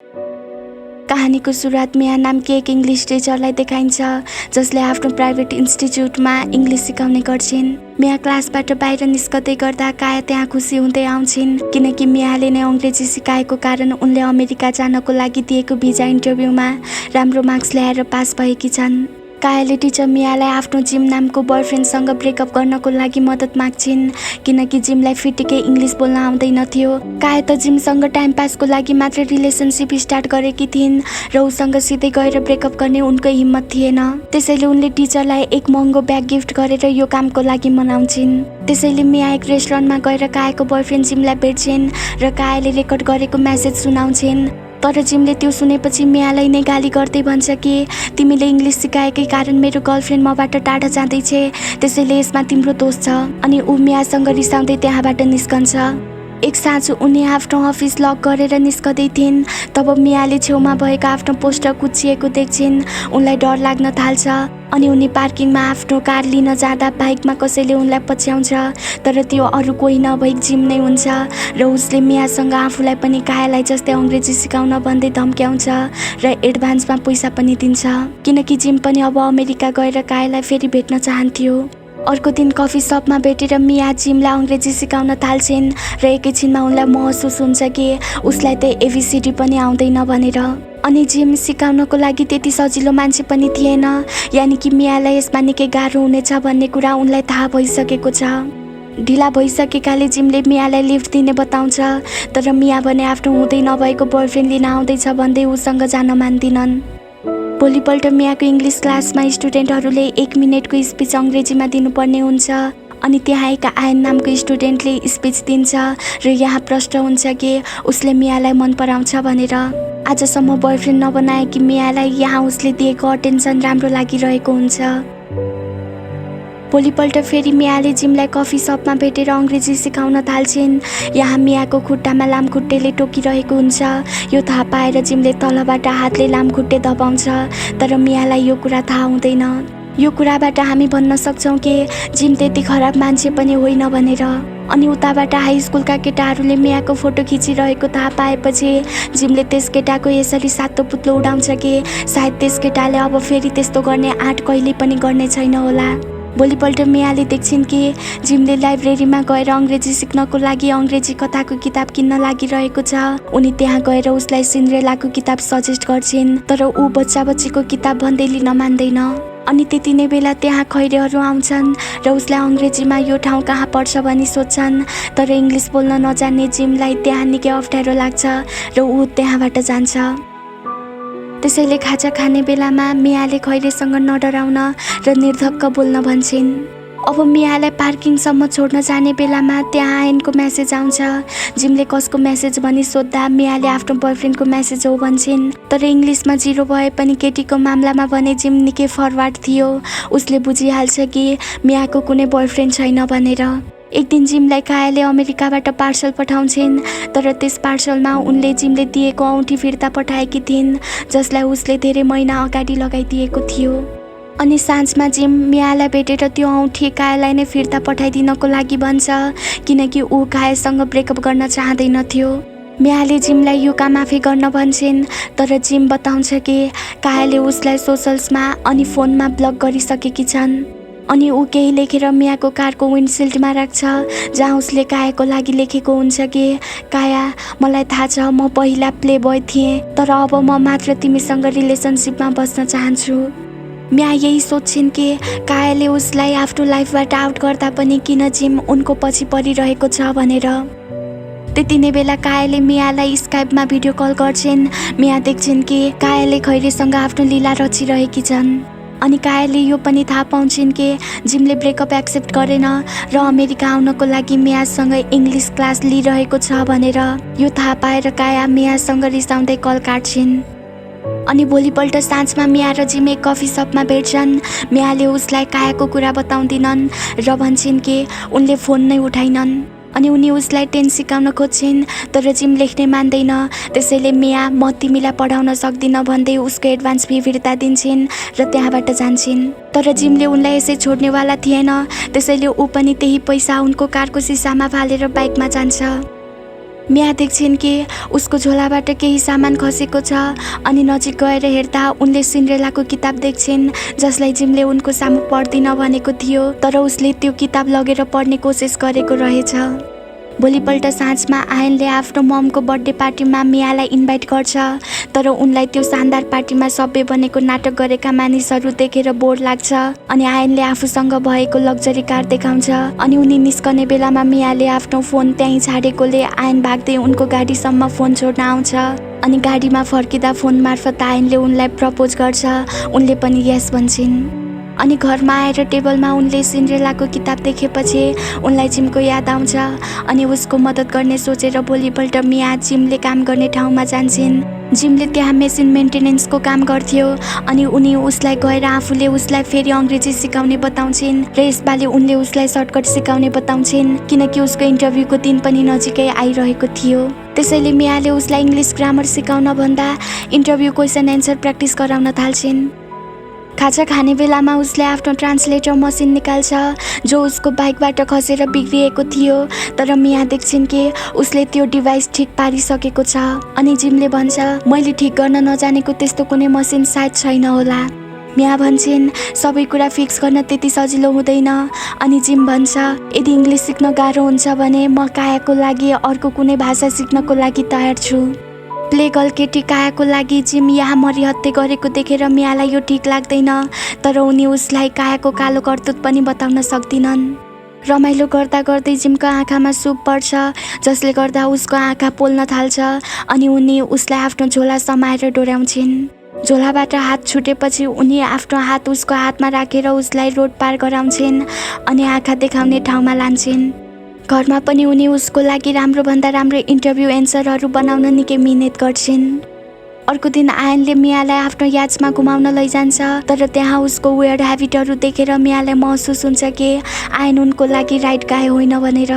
कहानीको सुरुवात मिया नामकी एक इङ्ग्लिस टिचरलाई देखाइन्छ जसले आफ्नो प्राइभेट इन्स्टिच्युटमा इङ्ग्लिस सिकाउने गर्छिन्। मिया क्लासबाट बाहिर निस्कदै गर्दा काया त्यहाँ खुसी हुँदै आउँछिन् किनकि मियाले नै अङ्ग्रेजी सिकाएको कारण उनले अमेरिका जानको लागि दिएको भिजा इन्टरभ्यूमा राम्रो मार्क्स ल्याएर पास भएकी छन्। कायाले टिचर मियालाई आफ्नो जिम नामको बोयफ्रेन्डसँग ब्रेकअप गर्नको लागि मद्दत माग्छिन् किनकि जिमलाई फिटिकै इङ्ग्लिस बोल्न आउँदैनथ्यो। काया त जिमसँग टाइम पासको लागि मात्र रिलेसनसिप स्टार्ट गरेकी थिइन् र उसँग सिधै गएर ब्रेकअप गर्ने उनको हिम्मत थिएन। त्यसैले उनले टिचरलाई एक महँगो ब्याग गिफ्ट गरेर यो कामको लागि मनाउँछिन्। त्यसैले मिया एक रेस्टुरेन्टमा गएर कायाको बोयफ्रेन्ड जिमलाई भेट्छिन् र कायाले रेकर्ड गरेको मेसेज सुनाउँछिन्। तर जिमले त्यो सुनेपछि मियालाई नै गाली गर्दै भन्छ कि तिमीले इङ्ग्लिस सिकाएकै कारण मेरो गर्लफ्रेन्ड मबाट टाढा जाँदैछ, त्यसैले यसमा तिम्रो दोष छ। अनि ऊ मियासँग रिसाउँदै त्यहाँबाट निस्कन्छ। एक साँझ उनी आफ्नो अफिस लक गरेर निस्कदै थिइन् तब मियाले छेउमा भएको आफ्नो पोस्टर कुच्चिएको देख्छिन्। उनलाई डर लाग्न थाल्छ अनि उनी पार्किङमा आफ्नो कार लिन जाँदा बाइकमा कसैले उनलाई पछ्याउँछ तर त्यो अरू कोही नभई जिम नै हुन्छ र उसले मियासँग आफूलाई पनि कायालाई जस्तै अङ्ग्रेजी सिकाउन भन्दै धम्क्याउँछ र एडभान्समा पैसा पनि दिन्छ किनकि जिम पनि अब अमेरिका गएर कायालाई फेरि भेट्न चाहन्थ्यो। अर्को दिन कफी सपमा भेटेर मिया जिमलाई अङ्ग्रेजी सिकाउन थाल्छिन् र एकैछिनमा उनलाई महसुस हुन्छ कि उसलाई त एबिसिडी पनि आउँदैन भनेर। अनि जिम सिकाउनको लागि त्यति सजिलो मान्छे पनि थिएन, यानि कि मियालाई यसमा निकै गाह्रो हुनेछ भन्ने कुरा उनलाई थाहा भइसकेको छ। ढिला भइसकेकाले जिमले मियालाई लिफ्ट दिने बताउँछ तर मिया भने आफ्नो हुँदै नभएको बोयफ्रेन्ड लिन आउँदैछ भन्दै उसँग जान मान्दिनन्। भोलिपल्ट मियाको इङ्ग्लिस क्लासमा स्टुडेन्टहरूले 1 मिनेटको स्पिच अङ्ग्रेजीमा दिनुपर्ने हुन्छ अनि त्यहाँ एक आयन नामको स्टुडेन्टले स्पिच दिन्छ र यहाँ प्रश्न हुन्छ कि उसले मियालाई मन पराउँछ भनेर। आजसम्म बोयफ्रेन्ड नबनाएकी मियालाई यहाँ उसले दिएको अटेन्सन राम्रो लागिरहेको हुन्छ। भोलिपल्ट फेरि मियाले जिमलाई कफी सपमा भेटेर अङ्ग्रेजी सिकाउन थाल्छिन्। यहाँ मियाको खुट्टामा लामखुट्टेले टोकिरहेको हुन्छ। यो थाहा पाएर जिमले तलबाट हातले लामखुट्टे दबाउँछ तर मियालाई यो कुरा थाहा हुँदैन। यो कुराबाट हामी भन्न सक्छौँ कि जिम त्यति खराब मान्छे पनि होइन भनेर। अनि उताबाट हाई स्कुलका केटाहरूले मियाको फोटो खिचिरहेको थाहा पाएपछि जिमले त्यस केटाको यसरी सातो पुत्लो उडाउँछ कि सायद त्यस केटाले अब फेरि त्यस्तो गर्ने आँट कहिले पनि गर्ने छैन होला। भोलिपल्ट मियाले देख्छिन् कि जिमले लाइब्रेरीमा गएर अङ्ग्रेजी सिक्नको लागि अङ्ग्रेजी कथाको किताब किन्न लागिरहेको छ। उनी त्यहाँ गएर उसलाई सिन्ड्रेलाको किताब सजेस्ट गर्छिन् तर ऊ बच्चा बच्चीको किताब भन्दै लिन मान्दैन। अनि त्यति नै बेला त्यहाँ खैरेहरू आउँछन् र उसलाई अङ्ग्रेजीमा यो ठाउँ कहाँ पर्छ भनी सोध्छन् तर इङ्ग्लिस बोल्न नजान्ने जिमलाई त्यहाँ निकै अप्ठ्यारो लाग्छ र ऊ त्यहाँबाट जान्छ। त्यसैले खाजा खाने बेलामा मियाले खैरेसँग नडराउन र निर्धक्क बोल्न भन्छिन्। अब मियालाई पार्किङसम्म छोड्न जाने बेलामा त्यहाँ आयनको मेसेज आउँछ। जिमले कसको मेसेज भनी सोद्धा मियाले आफ्नो बोयफ्रेन्डको मेसेज हो भन्छिन् तर इङ्ग्लिसमा 0 भए पनि केटीको मामलामा भने जिम निकै फरवार्ड थियो। उसले बुझिहाल्छ कि मियाको कुनै बोयफ्रेन्ड छैन भनेर। एक दिन जिमलाई कायाले अमेरिकाबाट पार्सल पठाउँछिन् तर त्यस पार्सलमा उनले जिमले दिएको औँठी फिर्ता पठाएकी थिइन् जसलाई उसले धेरै महिना अगाडि लगाइदिएको थियो। अनि साँझमा जिम मियालाई भेटेर त्यो औँठी कायालाई नै फिर्ता पठाइदिनको लागि भन्छ किनकि ऊ कायासँग ब्रेकअप गर्न चाहँदैनथ्यो। मियाले जिमलाई यो काम आफै गर्न भन्छिन् तर जिम बताउँछ कि कायाले उसलाई सोसल्समा अनि फोनमा ब्लक गरिसकेकी छन्। अनि ऊ केही लेखेर मियाको कारको विन्डसिल्डमा राख्छ जहाँ उसले कायाको लागि लेखेको हुन्छ कि काया, मलाई थाहा छ म पहिला प्ले बोय थिएँ तर अब म मात्र तिमीसँग रिलेसनसिपमा बस्न चाहन्छु। मिया यही सोच्छिन् कि कायाले उसलाई आफ्नो लाइफबाट आउट गर्दा पनि किन जिम उनको पछि परिरहेको छ भनेर। त्यति नै बेला कायाले मियालाई स्काइपमा भिडियो कल गर्छिन्। मिया देख्छिन् कि कायाले खैरेसँग आफ्नो लीला रचिरहेकी छन्। अनि कायाले यो पनि थाहा पाउँछिन् कि जिमले ब्रेकअप एक्सेप्ट गरेन र अमेरिका आउनको लागि मियासँग इङ्ग्लिस क्लास लिइरहेको छ भनेर। यो थाहा पाएर काया मियासँग रिसाउँदै कल काट्छिन्। अनि भोलिपल्ट साँझमा मिया र जिम एक कफी सपमा भेट्छन्। मियाले उसलाई कायाको कुरा बताउँदिनन् र भन्छन् कि उनले फोन नै उठाइनन्। अनि उनी उसलाई टेन्स सिकाउन खोज्छिन् तर जिम लेख्नै मान्दैन। त्यसैले मिया म तिमीलाई पढाउन सक्दिनँ भन्दै उसको एडभान्स फी फिर्ता दिन्छन् र त्यहाँबाट जान्छन्। तर जिमले उनलाई यसै छोड्नेवाला थिएन त्यसैले ऊ पनि त्यही पैसा उनको कारको सिसामा फालेर बाइकमा जान्छ। मिया देख्छिन् कि उसको झोलाबाट केही सामान खसेको छ अनि नजिक गएर हेर्दा उनले सिन्ड्रेलाको किताब देख्छिन् जसलाई जिमले उनको सामु पढ्दिन भनेको थियो, तर उसले त्यो किताब लगेर पढ्ने कोसिस गरेको रहेछ। भोलिपल्ट साँझमा आयनले आफ्नो ममको बर्थडे पार्टीमा मियालाई इन्भाइट गर्छ, तर उनलाई त्यो शानदार पार्टीमा सबै बनेको नाटक गरेका मानिसहरू देखेर बोर लाग्छ अनि आयनले आफूसँग भएको लग्जरी कार देखाउँछ अनि उनी निस्कने बेलामा मियाले आफ्नो फोन त्यहीँ छाडेकोले आयन भाग्दै उनको गाडीसम्म फोन छोड्न आउँछ अनि गाडीमा फर्किँदा फोन मार्फत आयनले उनलाई प्रपोज गर्छ। उनले पनि यस भन्छन् अनि घरमा आएर टेबलमा उनले सिन्ड्रेलाको किताब देखेपछि उनलाई जिमको याद आउँछ अनि उसको मद्दत गर्ने सोचेर भोलिपल्ट मिया जिमले काम गर्ने ठाउँमा जान्छन्। जिमले त्यहाँ मेसिन मेन्टेनेन्सको काम गर्थ्यो अनि उनी उसलाई गएर आफूले उसलाई फेरि अङ्ग्रेजी सिकाउने बताउँछिन् र यसपालि उनले उसलाई सर्टकट सिकाउने बताउँछिन् किनकि उसको इन्टरभ्यूको दिन पनि नजिकै आइरहेको थियो। त्यसैले मियाले उसलाई इङ्ग्लिस ग्रामर सिकाउन भन्दा इन्टरभ्यू क्वेसन एन्सर प्र्याक्टिस गराउन थाल्छिन्। खाजा खाने बेलामा उसले आफ्नो ट्रान्सलेटर मसिन निकाल्छ जो उसको बाइकबाट खसेर बिग्रिएको थियो, तर मिया देख्छिन् कि उसले त्यो डिभाइस ठिक पारिसकेको छ अनि जिमले भन्छ मैले ठिक गर्न नजानेको त्यस्तो कुनै मसिन सायद छैन होला। मिया भन्छन् सबै कुरा फिक्स गर्न त्यति सजिलो हुँदैन अनि जिम भन्छ यदि इङ्ग्लिस सिक्न गाह्रो हुन्छ भने म कायाको लागि अर्को कुनै भाषा सिक्नको लागि तयार छु। प्ले गर्ल केटी कायाको लागि जिम यहाँ मरिहत्ते गरेको देखेर मियालाई यो ठिक लाग्दैन, तर उनी उसलाई कायाको कालो करतुत पनि बताउन सक्दिनन्। रमाइलो गर्दा गर्दै जिमको आँखामा सुप पर्छ जसले गर्दा उसको आँखा पोल्न थाल्छ अनि उनी उसलाई आफ्नो झोला समाएर डोर्याउँछिन्। झोलाबाट हात छुटेपछि उनी आफ्नो हात उसको हातमा राखेर उसलाई रोड पार गराउँछिन् अनि आँखा देखाउने ठाउँमा लान्छिन्। घरमा पनि उनी उसको लागि राम्रो भन्दा राम्रो इन्टरभ्यू एन्सरहरू बनाउन निकै मिहिनेत गर्छिन्। अर्को दिन आयनले मियालाई आफ्नो याचमा घुमाउन लैजान्छ, तर त्यहाँ उसको वेयर्ड ह्याबिटहरू देखेर मियालाई महसुस हुन्छ कि आयन उनको लागि राइट गाई होइन भनेर।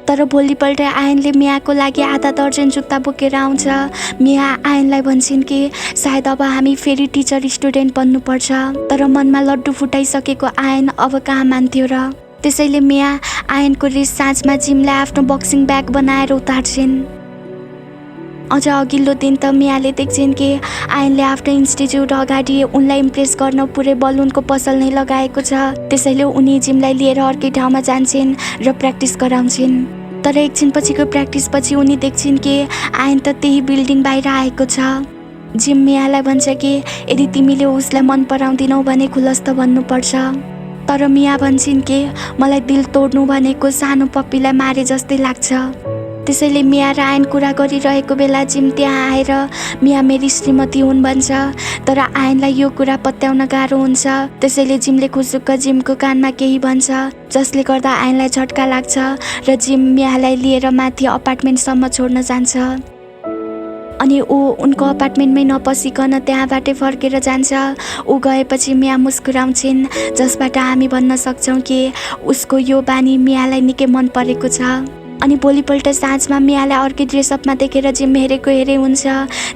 तर भोलिपल्ट आयनले मियाको लागि आधा दर्जन जुत्ता बोकेर आउँछ। मिया आयनलाई भन्छन् कि सायद अब हामी फेरि टिचर स्टुडेन्ट बन्नुपर्छ, तर मनमा लड्डु फुटाइसकेको आयन अब कहाँ मान्थ्यो र। त्यसैले मिया आयनको रिस साँझमा जिमलाई आफ्नो बक्सिङ ब्याग बनाएर उतार्छिन्। अझ अघिल्लो दिन त मियाले देख्छिन् कि आयनले आफ्नो इन्स्टिच्युट अगाडि उनलाई इम्प्रेस गर्न पुरै बलुनको पसल नै लगाएको छ। त्यसैले उनी जिमलाई लिएर अर्कै ठाउँमा जान्छन् र प्र्याक्टिस गराउँछिन्। तर एकछिनपछिको प्र्याक्टिसपछि उनी देख्छिन् कि आयन त त्यही बिल्डिङ बाहिर आएको छ। जिम मियालाई भन्छ कि यदि तिमीले उसलाई मन पराउँदिनौ भने खुलस्त भन्नुपर्छ, तर मिया भन्छन् कि मलाई दिल तोड्नु भनेको सानो पप्पीलाई मारे जस्तै लाग्छ। त्यसैले मिया र आयन कुरा गरिरहेको बेला जिम त्यहाँ आएर मिया मेरी श्रीमती हुन् भन्छ, तर आयनलाई यो कुरा पत्याउन गाह्रो हुन्छ। त्यसैले जिमले खुसुक्क जिमको कानमा केही भन्छ जसले गर्दा आयनलाई झट्का लाग्छ र जिम मियालाई लिएर माथि अपार्टमेन्टसम्म छोड्न जान्छ अनि ऊ उनको अपार्टमेन्टमै नपसिकन त्यहाँबाटै फर्केर जान्छ। ऊ गएपछि मिया मुस्कुराउँछिन् जसबाट हामी भन्न सक्छौँ कि उसको यो बानी मियालाई निकै मन परेको छ। अनि भोलिपल्ट साँझमा मियालाई अर्कै ड्रेसअपमा देखेर जिम हेरेको हेरे हुन्छ।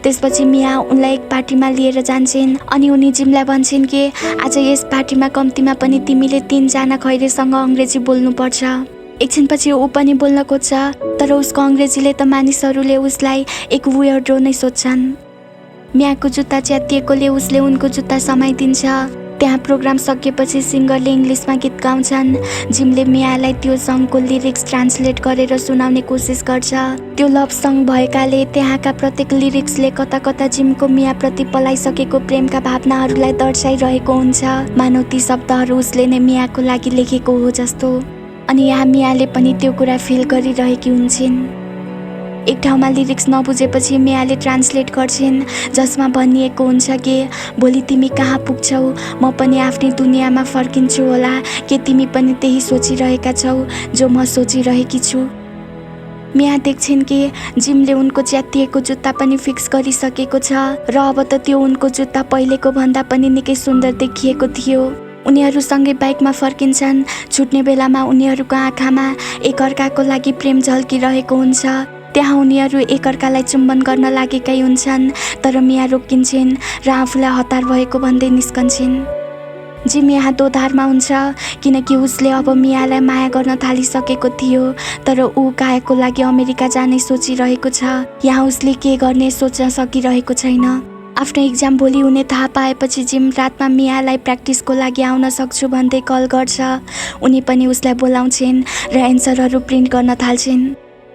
त्यसपछि मिया उनलाई एक पार्टीमा लिएर जान्छन् अनि उनी जिमलाई भन्छन् कि आज यस पार्टीमा कम्तीमा पनि तिमीले 3 जना खैरेसँग अङ्ग्रेजी बोल्नुपर्छ। एकछिनपछि ऊ पनि बोल्न खोज्छ, तर उसको अङ्ग्रेजीले त मानिसहरूले उसलाई एक वियर्डो नै सोध्छन्। मियाको जुत्ता च्यातिएकोले उसले उनको जुत्ता समाइदिन्छ। त्यहाँ प्रोग्राम सकिएपछि सिङ्गरले इङ्ग्लिसमा गीत गाउँछन्। जिमले मियालाई त्यो सङ्गको लिरिक्स ट्रान्सलेट गरेर सुनाउने कोसिस गर्छ। त्यो लभ सङ्ग भएकाले त्यहाँका प्रत्येक लिरिक्सले कता कता जिमको मियाप्रति पलाइसकेको प्रेमका भावनाहरूलाई दर्शाइरहेको हुन्छ, मानौ ती शब्दहरू उसले नै मियाको लागि लेखेको हो जस्तो। अनि यहाँ मियाले पनि त्यो कुरा फिल गरिरहेकी हुन्छन्। एक ठाउँमा लिरिक्स नबुझेपछि मियाले ट्रान्सलेट गर्छिन् जसमा भनिएको हुन्छ कि भोलि तिमी कहाँ पुग्छौ, म पनि आफ्नै दुनियाँमा फर्किन्छु होला, के तिमी पनि त्यही सोचिरहेका छौ जो म सोचिरहेकी छु। मिया देख्छिन् कि जिमले उनको च्यातिएको जुत्ता पनि फिक्स गरिसकेको छ र अब त त्यो उनको जुत्ता पहिलेको भन्दा पनि निकै सुन्दर देखिएको थियो। उनीहरू सँगै बाइकमा फर्किन्छन्। छुट्ने बेलामा उनीहरूको आँखामा एकअर्काको लागि प्रेम झल्किरहेको हुन्छ। त्यहाँ उनीहरू एकअर्कालाई चुम्बन गर्न लागेकै हुन्छन्, तर मिया रोकिन्छन् र आफूलाई हतार भएको भन्दै निस्कन्छन्। जिम यहाँ दोधारमा हुन्छ किनकि उसले अब मियालाई माया गर्न थालिसकेको थियो। तर ऊ कायाको लागि अमेरिका जाने सोचिरहेको छ। यहाँ उसले के गर्ने सोच्न सकिरहेको छैन। आफ्नो इक्जाम भोलि हुने थाहा पाएपछि जिम रातमा मियालाई प्र्याक्टिसको लागि आउन सक्छु भन्दै कल गर्छ। उनी पनि उसलाई बोलाउँछिन् र एन्सरहरू प्रिन्ट गर्न थाल्छिन्।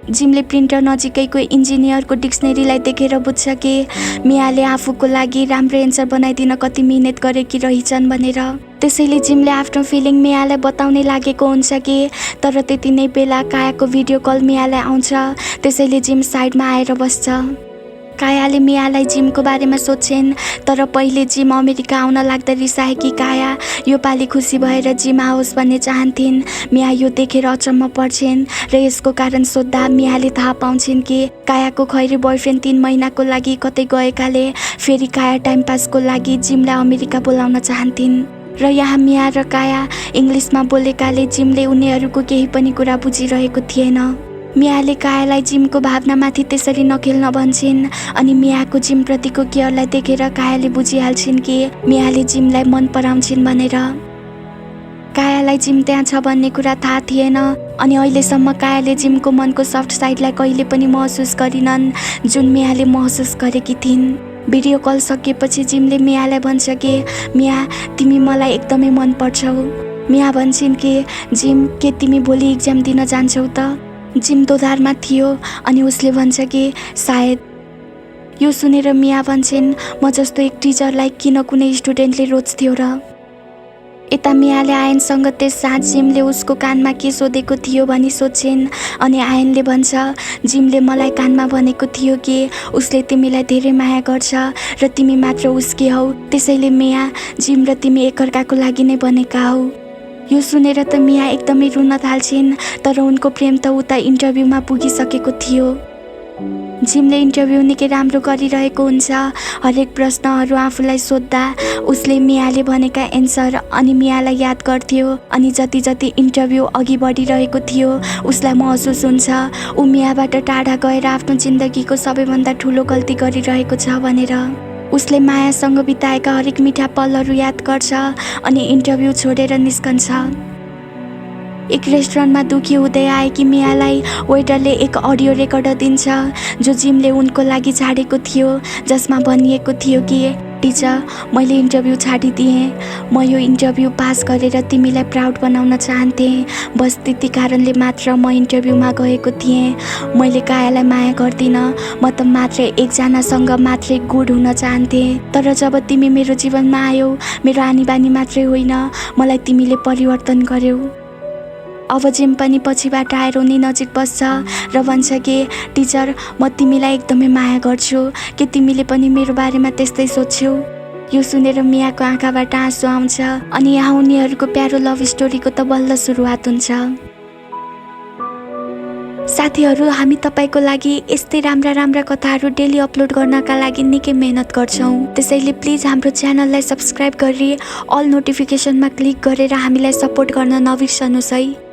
जिमले प्रिन्टर नजिकैको इन्जिनियरको डिक्सनेरीलाई देखेर बुझ्छ कि मियाले आफूको लागि राम्रो एन्सर बनाइदिन कति मिहिनेत गरेकी रहेछन् भनेर। त्यसैले जिमले आफ्नो फिलिङ मियालाई बताउने लागेको हुन्छ कि तर त्यति नै बेला कायाको भिडियो कल मियालाई आउँछ। त्यसैले जिम साइडमा आएर बस्छ। कायाले मियालाई जिमको बारेमा सोध्छिन् तर पहिले जिम अमेरिका आउन लाग्दा रिसाएकी काया यो पालि खुसी भएर जिम आओस् भन्ने चाहन्थिन्। मिया यो देखेर अचम्म पर्छिन् र यसको कारण सोद्धा मियाले थाहा पाउँछिन् कि कायाको खैरी बोयफ्रेन्ड 3 महिनाको लागि कतै गएकाले फेरि काया टाइम पासको लागि जिमलाई अमेरिका बोलाउन चाहन्थिन्। र यहाँ मिया र काया इङ्ग्लिसमा बोलेकाले जिमले उनीहरूको केही पनि कुरा बुझिरहेको थिएन। मियाले कायालाई जिमको भावनामाथि त्यसरी नखेल्न भन्छिन् अनि मियाको जिमप्रतिको केयरलाई देखेर कायाले बुझिहाल्छिन् कि मियाले जिमलाई मन पराउँछिन् भनेर। कायालाई जिम त्यहाँ छ भन्ने कुरा थाहा थिएन अनि अहिलेसम्म कायाले जिमको मनको सफ्ट साइडलाई कहिले पनि महसुस गरिनन् जुन मियाले महसुस गरेकी थिइन्। भिडियो कल सकिएपछि जिमले मियालाई भन्छ कि मिया तिमी मलाई एकदमै मन पर्छौ। मिया भन्छन् कि जिम के तिमी भोलि इक्जाम दिन जान्छौ त? जिम दोधारमा थियो अनि उसले भन्छ कि सायद। यो सुनेर मिया भन्छन् म जस्तो एक टिचरलाई किन कुनै स्टुडेन्टले रोज्थ्यो र? यता मियाले आयनसँग त्यस साँझ जिमले उसको कानमा के सोधेको थियो भनी सोध्छिन् अनि आयनले भन्छ जिमले मलाई कानमा भनेको थियो कि उसले तिमीलाई धेरै माया गर्छ र तिमी मात्र उसकी हौ। त्यसैले मिया जिम र तिमी एकअर्काको लागि नै बनेका हौ। यो सुनेर त मिया एकदमै रुन थाल्छिन् तर उनको प्रेम त उता इन्टरभ्यूमा पुगिसकेको थियो। जिमले इन्टरभ्यू निकै राम्रो गरिरहेको हुन्छ। हरेक प्रश्नहरू आफूलाई सोद्धा उसले मियाले भनेका एन्सर अनि मियालाई याद गर्थ्यो अनि जति जति इन्टरभ्यू अघि बढिरहेको थियो उसलाई महसुस हुन्छ ऊ मियाबाट टाढा गएर आफ्नो जिन्दगीको सबैभन्दा ठुलो गल्ती गरिरहेको छ भनेर। उसले मायासँग बिताएका हरेक मिठा पलहरू याद गर्छ अनि इन्टरभ्यू छोडेर निस्कन्छ। एक रेस्टुरेन्टमा दुखी हुँदै आएकी मियालाई वेटरले एक अडियो रेकर्डर दिन्छ जो जिमले उनको लागि छाडेको थियो जसमा भनिएको थियो कि टिचर मैले इन्टरभ्यू छाडिदिएँ। म यो इन्टरभ्यू पास गरेर तिमीलाई प्राउड बनाउन चाहन्थेँ। बस त्यति कारणले मात्र म इन्टरभ्यूमा गएको थिएँ। मैले कायालाई माया गर्दिनँ। म त मात्र एकजनासँग मात्रै गुड हुन चाहन्थेँ। तर जब तिमी मेरो जीवनमा आयौ मेरो आनी बानी मात्रै होइन मलाई तिमीले परिवर्तन गर्यौ। अब जिम पनि पछिबाट आएर उनी नजिक बस्छ र भन्छ कि टिचर म तिमीलाई एकदमै माया गर्छु कि तिमीले पनि मेरो बारेमा त्यस्तै सोच्छौ। यो सुनेर मियाको आँखाबाट आँसु आउँछ अनि यहाँ उनीहरूको प्यारो लभ स्टोरीको त बल्ल सुरुवात हुन्छ। साथीहरू हामी तपाईको लागि यस्तै राम्रा कथाहरू डेली अपलोड गर्नका लागि निकै मेहनत गर्छौँ। त्यसैले प्लिज हाम्रो च्यानललाई सब्स्क्राइब गरी अल नोटिफिकेसनमा क्लिक गरेर हामीलाई सपोर्ट गर्न नबिर्सनुहोस् है।